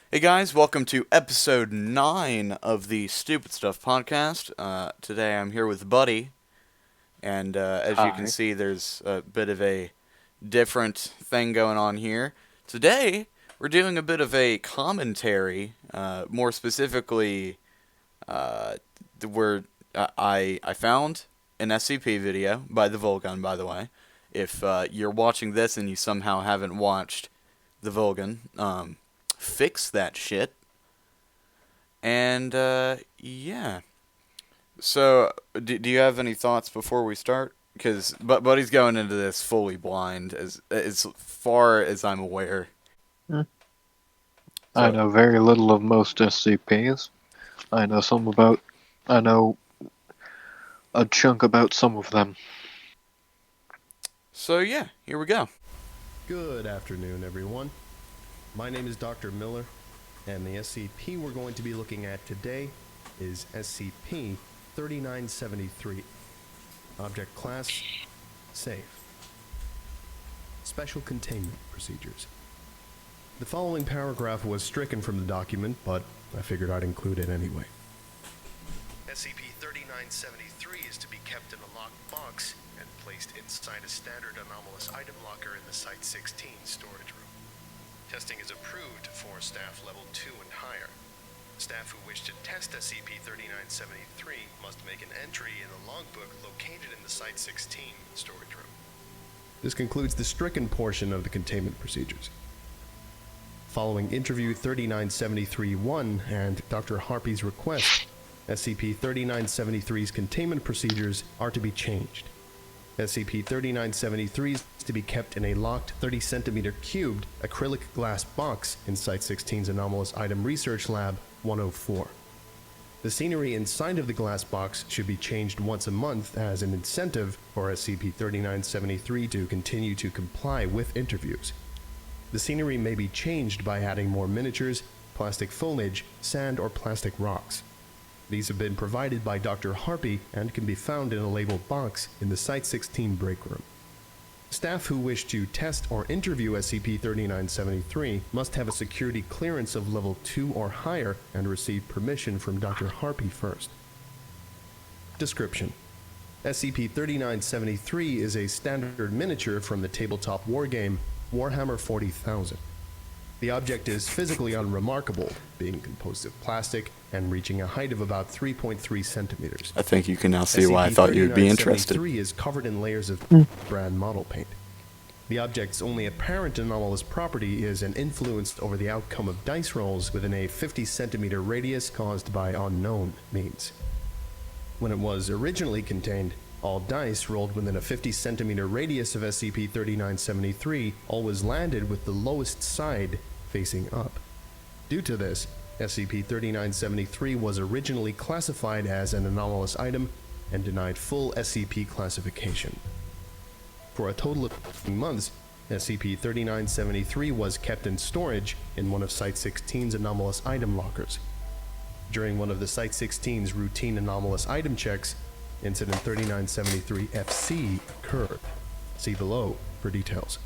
Hey guys, welcome to episode 9 of the Stupid Stuff podcast. Today I'm here with Buddy, and as you can Hi. see, there's a bit of a different thing going on here. Today, we're doing a bit of a commentary, more specifically, where I found an SCP video by the Volgun, by the way. If you're watching this and you somehow haven't watched the Volgun, fix that shit. And, yeah. So, do you have any thoughts before we start? Because Buddy's going into this fully blind, as far as I'm aware. Hmm. I So, know very little of most SCPs. I know some about. I know a chunk about some of them. so yeah, here we go. Good afternoon, everyone. My name is Dr. Miller, and the SCP we're going to be looking at today is SCP-3973. Object Class: Safe. Special Containment Procedures. The following paragraph was stricken from the document, but I figured I'd include it anyway. SCP-3973 is to be kept in a locked box and placed inside a standard anomalous item locker in the Site-16 storage room. Testing is approved for staff level 2 and higher. Staff who wish to test SCP-3973 must make an entry in the logbook located in the Site-16 storage room. This concludes the stricken portion of the containment procedures. Following interview 3973-1 and Dr. Harpy's request, SCP-3973's containment procedures are to be changed. SCP-3973 is to be kept in a locked 30 centimeter cubed acrylic glass box in Site-16's Anomalous Item Research Lab 104. The scenery inside of the glass box should be changed once a month as an incentive for SCP-3973 to continue to comply with interviews. The scenery may be changed by adding more miniatures, plastic foliage, sand, or plastic rocks. These have been provided by Dr. Harpy and can be found in a labeled box in the Site-16 break room. Staff who wish to test or interview SCP-3973 must have a security clearance of level 2 or higher and receive permission from Dr. Harpy first. Description: SCP-3973 is a standard miniature from the tabletop wargame Warhammer 40,000. The object is physically unremarkable, being composed of plastic and reaching a height of about 3.3 centimeters. I think you can now see why I thought you would be interested. SCP-3973 is covered in layers of brand model paint. The object's only apparent anomalous property is an influence over the outcome of dice rolls within a 50 centimeter radius caused by unknown means. When it was originally contained, all dice rolled within a 50 centimeter radius of SCP-3973 always landed with the lowest side facing up. Due to this, SCP-3973 was originally classified as an anomalous item and denied full SCP classification. For a total of 15 months, SCP-3973 was kept in storage in one of Site-16's anomalous item lockers. During one of the Site-16's routine anomalous item checks, Incident 3973-FC occurred. See below for details.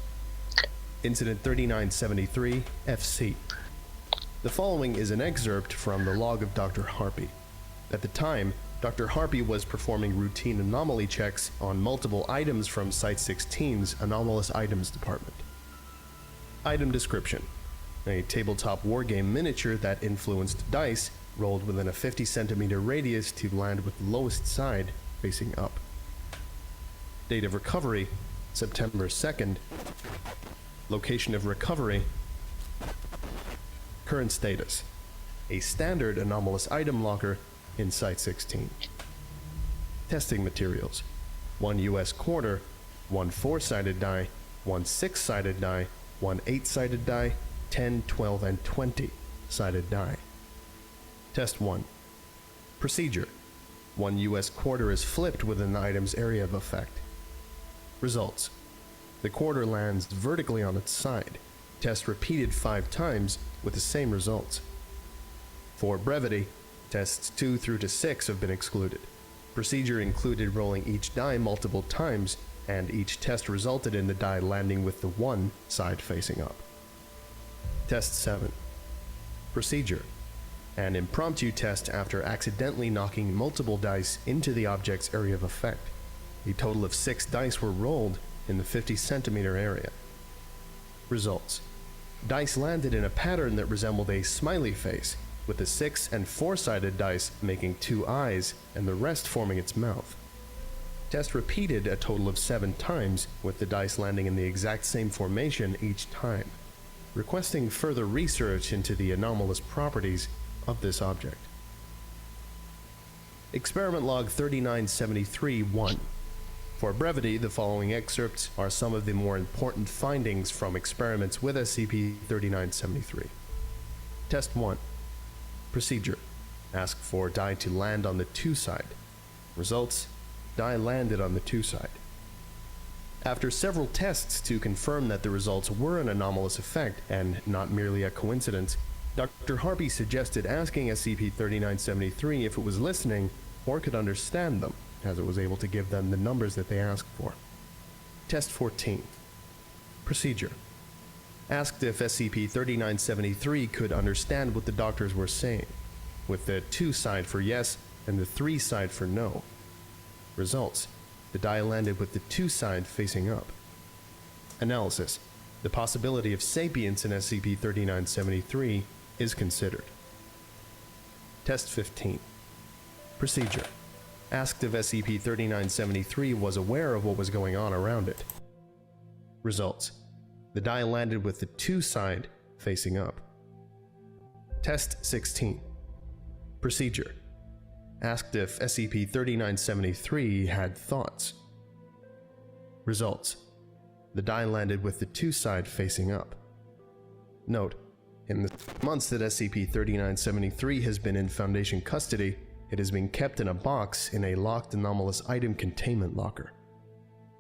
Incident 3973-FC. The following is an excerpt from the log of Dr. Harpy. At the time, Dr. Harpy was performing routine anomaly checks on multiple items from Site-16's Anomalous Items Department. Item description: a tabletop wargame miniature that influenced dice rolled within a 50 centimeter radius to land with the lowest side facing up. Date of recovery: September 2nd. Location of recovery: current status: a standard anomalous item locker in Site-16. Testing materials: 1 US quarter, 1 4-sided die, 1 6-sided die, 1 8-sided die, 10, 12, and 20-sided die. Test 1. Procedure: 1 US quarter is flipped within the item's area of effect. Results: the quarter lands vertically on its side. Test repeated 5 times with the same results. For brevity, tests 2 through to 6 have been excluded. Procedure included rolling each die multiple times, and each test resulted in the die landing with the one side facing up. Test 7. Procedure: an impromptu test after accidentally knocking multiple dice into the object's area of effect. A total of 6 dice were rolled in the 50 centimeter area. Results: dice landed in a pattern that resembled a smiley face, with the 6 and 4-sided dice making 2 eyes and the rest forming its mouth. Test repeated a total of 7 times, with the dice landing in the exact same formation each time, requesting further research into the anomalous properties of this object. Experiment Log 3973-1. For brevity, the following excerpts are some of the more important findings from experiments with SCP-3973. Test 1. Procedure: ask for die to land on the 2 side. Results: die landed on the 2 side. After several tests to confirm that the results were an anomalous effect and not merely a coincidence, Dr. Harpy suggested asking SCP-3973 if it was listening or could understand them, as it was able to give them the numbers that they asked for. Test 14. Procedure: asked if SCP-3973 could understand what the doctors were saying, with the 2 side for yes and the 3 side for no. Results: the die landed with the 2 side facing up. Analysis: the possibility of sapience in SCP-3973 is considered. Test 15. Procedure: asked if SCP-3973 was aware of what was going on around it. Results: the die landed with the 2 side facing up. Test 16. Procedure: asked if SCP-3973 had thoughts. Results: the die landed with the 2 side facing up. Note: in the months that SCP-3973 has been in Foundation custody, it has been kept in a box in a locked anomalous item containment locker.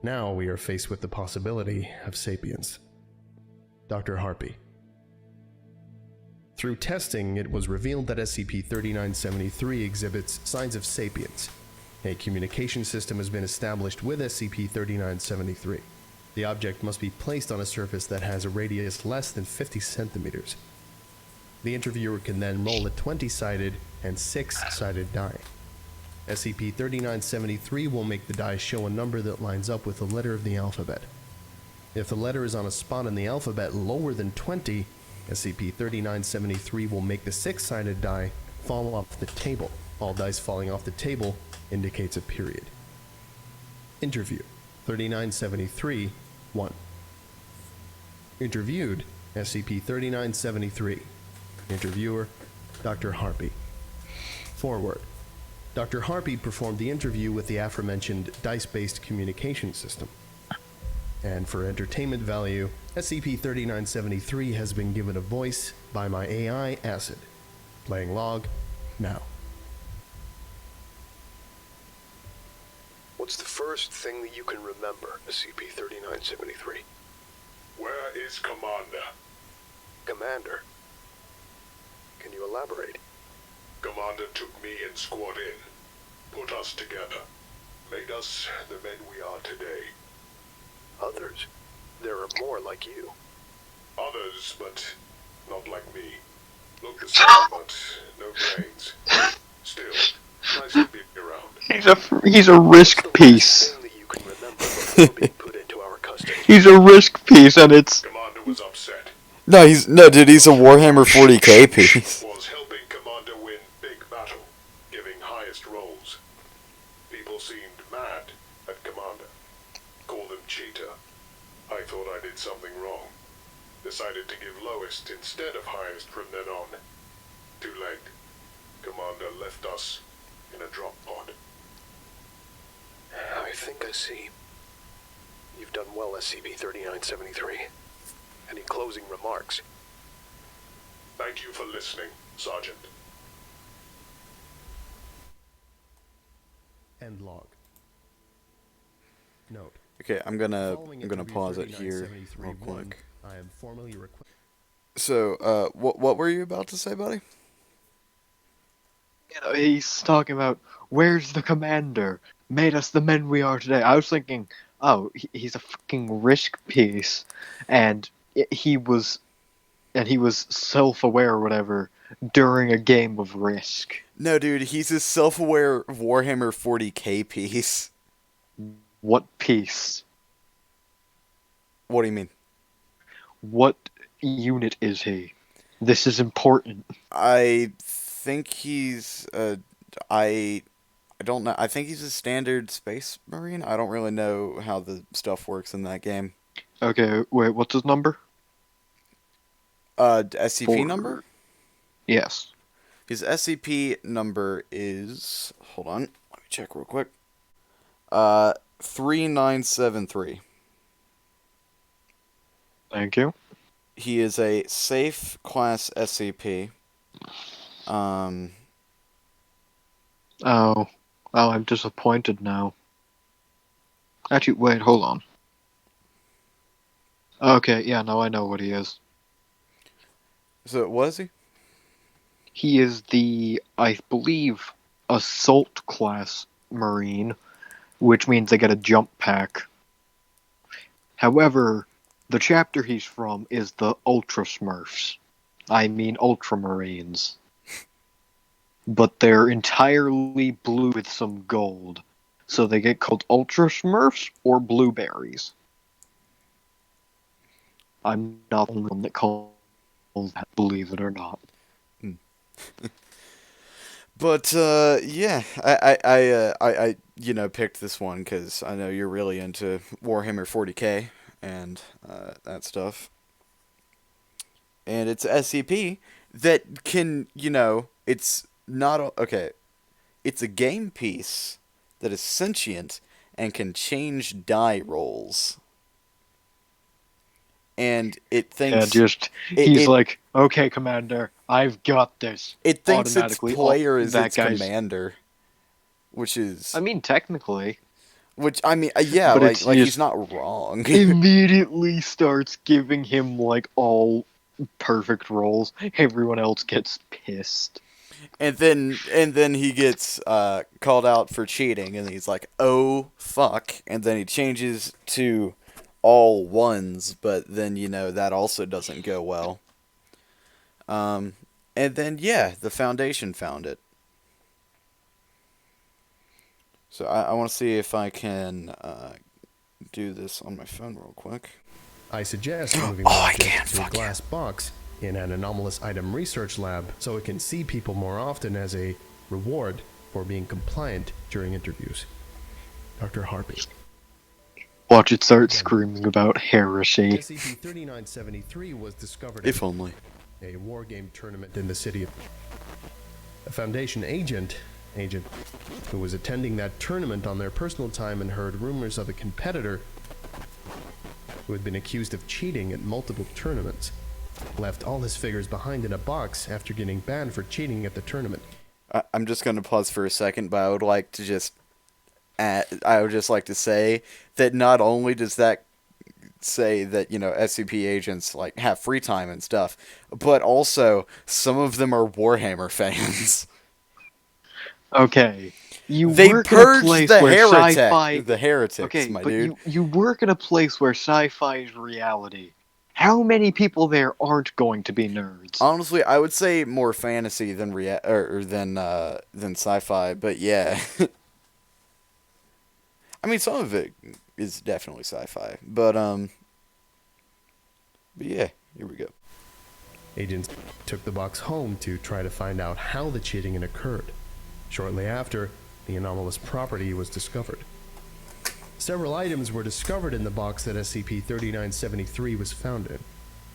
Now we are faced with the possibility of sapience. Dr. Harpy. Through testing, it was revealed that SCP-3973 exhibits signs of sapience. A communication system has been established with SCP-3973. The object must be placed on a surface that has a radius less than 50 centimeters. The interviewer can then roll a 20-sided and 6-sided die. SCP-3973 will make the die show a number that lines up with the letter of the alphabet. If the letter is on a spot in the alphabet lower than 20, SCP-3973 will make the 6-sided die fall off the table. All dice falling off the table indicates a period. Interview 3973-1. Interviewed SCP-3973. Interviewer Dr. Harpy. Forward. Dr. Harpy performed the interview with the aforementioned dice-based communication system. And for entertainment value, SCP-3973 has been given a voice by my AI Acid. Playing log now. What's the first thing that you can remember, SCP-3973? Where is Commander? Commander? Can you elaborate? Commander took me and Squad in, put us together, made us the men we are today. Others? There are more like you. Others, but not like me. Look the same, but no brains. Still, nice to be around. He's a risk piece. Thing that you can remember before being put into our custody. He's a risk piece, and it's Commander was upset. No, he's a Warhammer 40k piece. Was helping Commander win big battle, giving highest rolls. People seemed mad at Commander. Call them cheater. I thought I did something wrong. Decided to give lowest instead of highest from then on. Too late. Commander left us in a drop pod. I think I see. You've done well, SCP-3973. Any closing remarks? Thank you for listening, Sergeant. End log. Note: Okay, I'm gonna pause it here real 3973-1, quick. I am formally requesting. So, what were you about to say, buddy? you know, he's talking about where's the commander? Made us the men we are today. I was thinking, oh, he's a fucking risk piece, and he was and he was self-aware or whatever during a game of Risk. No, dude, he's a self-aware Warhammer 40k piece. What piece? What do you mean? What unit is he? This is important. I think he's I don't know. I think he's a standard space marine. I don't really know how the stuff works in that game. Okay, wait, what's his number? SCP number? Yes. His SCP number is, hold on, let me check real quick. 3973. Thank you. He is a safe class SCP. Oh, I'm disappointed now. Actually, wait, hold on. Okay, yeah, now I know what he is. So what is he? He is the, I believe, Assault class Marine, which means they get a jump pack. However, the chapter he's from is the Ultra Smurfs. I mean Ultramarines. But they're entirely blue with some gold. So they get called Ultra Smurfs or Blueberries. I'm not the only one that calls that, believe it or not. But yeah, I picked this one because I know you're really into Warhammer 40k and that stuff. And it's SCP that can, it's not okay. It's a game piece that is sentient and can change die rolls. And it thinks he's like, okay, Commander, I've got this. it thinks its Automatically, player is that its guy's- commander, which is I mean, technically. yeah, But like it's he's just- not wrong. Immediately starts giving him, like, all perfect rolls. Everyone else gets pissed. And then he gets called out for cheating, and he's like, "Oh fuck!" And then he changes to all ones, but then that also doesn't go well. And then the Foundation found it. So I want to see if I can do this on my phone real quick. I suggest moving Oh, I the can, object to a fuck yeah. glass box in an anomalous item research lab so it can see people more often as a reward for being compliant during interviews. Dr. Harpy. Watch it start screaming about heresy. SCP-3973 was discovered If only. in a war game tournament in the city of... A Foundation agent who was attending that tournament on their personal time and heard rumors of a competitor who had been accused of cheating at multiple tournaments, left all his figures behind in a box after getting banned for cheating at the tournament. I'm just going to pause for a second, but I would like to just like to say that not only does that say that SCP agents like have free time and stuff, but also some of them are Warhammer fans. Okay. They work in a purged place the where heretics, Okay, my but dude. you work in a place where sci-fi is reality. How many people there aren't going to be nerds? Honestly, I would say more fantasy than than sci-fi, but yeah. I mean, some of it is definitely sci-fi, but yeah, here we go. Agents took the box home to try to find out how the cheating had occurred. Shortly after, the anomalous property was discovered. Several items were discovered in the box that SCP-3973 was found in,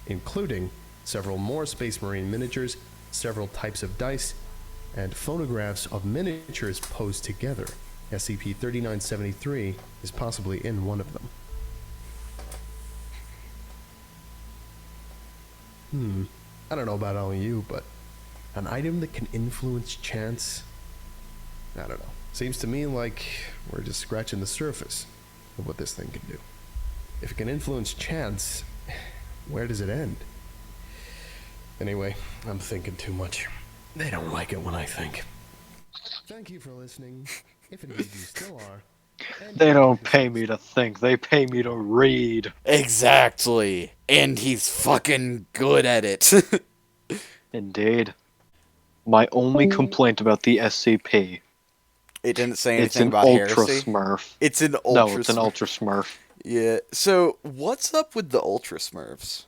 including several more Space Marine miniatures, several types of dice, and photographs of miniatures posed together. SCP-3973 is possibly in one of them. I don't know about all of you, but an item that can influence chance? I don't know. Seems to me like we're just scratching the surface of what this thing can do. If it can influence chance, where does it end? Anyway, I'm thinking too much. They don't like it when I think. Thank you for listening, if indeed you still are, They don't pay me to think, they pay me to read. Exactly. And he's fucking good at it. Indeed. My only complaint about the SCP, It didn't say it's anything an about Ultra heresy. Smurf. It's an No, Ultra it's an Smurf. Ultra Smurf. Yeah. So, what's up with the Ultra Smurfs?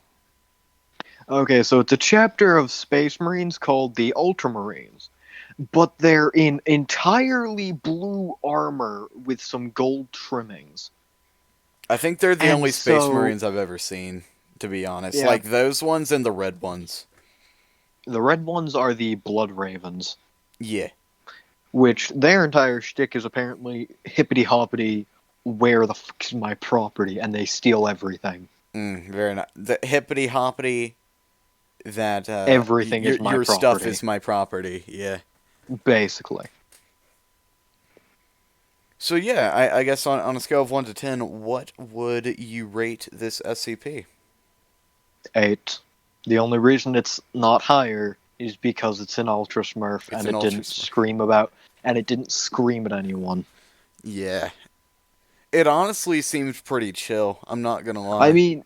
Okay, so it's a chapter of Space Marines called the Ultramarines. But they're in entirely blue armor with some gold trimmings. I think they're the And only Space so- Marines I've ever seen, to be honest. Yeah. Like those ones and the red ones. The red ones are the Blood Ravens, Yeah. which their entire shtick is apparently hippity hoppity, where the fuck's my property, and they steal everything. Very nice. The hippity hoppity. That Everything is my your stuff property. is my property. Yeah. Basically. So yeah, I guess on a scale of 1 to 10, what would you rate this SCP? 8. The only reason it's not higher is because it's an Ultra Smurf, and an it Ultra didn't Smurf. scream at anyone. Yeah. It honestly seems pretty chill. I'm not gonna lie. I mean,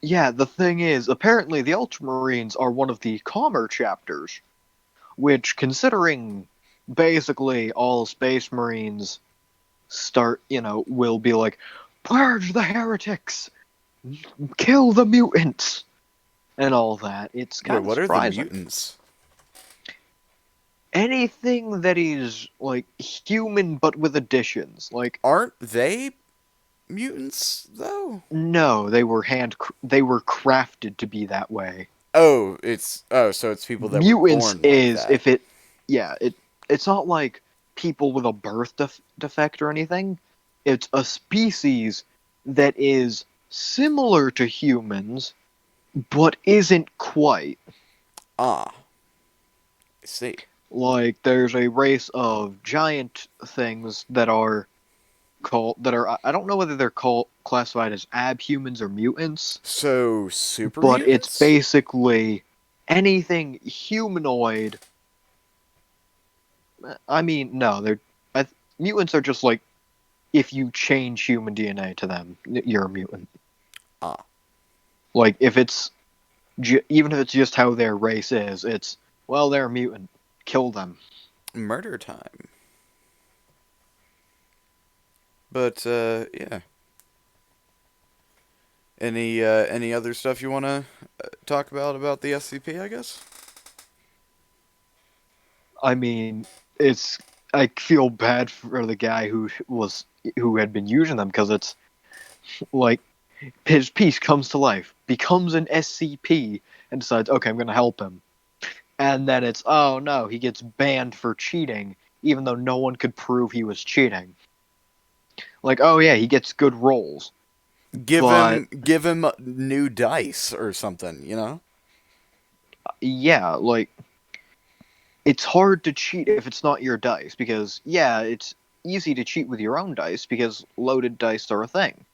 yeah, the thing is, apparently the Ultramarines are one of the calmer chapters, which, considering basically all Space Marines will be like, purge the heretics, kill the mutants, and all that. It's Wait, kind of what surprising. are the mutants? Anything that is, like, human but with additions. Like, Aren't they mutants though? no, they were crafted to be that way. Oh, so it's people that Mutants were born is like that. if it's not like people with a birth defect or anything. It's a species that is similar to humans, but isn't quite. I see. Like, there's a race of giant things that are I don't know whether they're classified as abhumans or mutants, So super but mutants? it's basically anything humanoid. I mean, no, mutants are just like, if you change human DNA to them, you're a mutant. Ah. Like, if it's even if it's just how their race is, it's, well, they're a mutant. Kill them. Murder time. But yeah. Any other stuff you want to talk about the SCP, I guess? I mean, I feel bad for the guy who had been using them, because it's like his piece comes to life, becomes an SCP, and decides, okay, I'm going to help him. And then it's, oh no, he gets banned for cheating, even though no one could prove he was cheating. Like, oh yeah, he gets good rolls. Give him new dice or something, you know? Yeah, like, it's hard to cheat if it's not your dice, because, yeah, it's easy to cheat with your own dice, because loaded dice are a thing.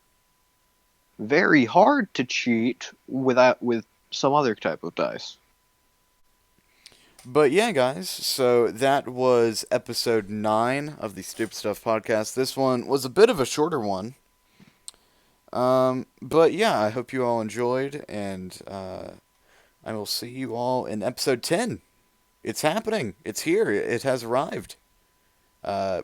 Very hard to cheat with some other type of dice. But yeah, guys, so that was episode 9 of the Stupid Stuff podcast. This one was a bit of a shorter one. But yeah, I hope you all enjoyed, and I will see you all in episode 10. It's happening. It's here. It has arrived. Yeah.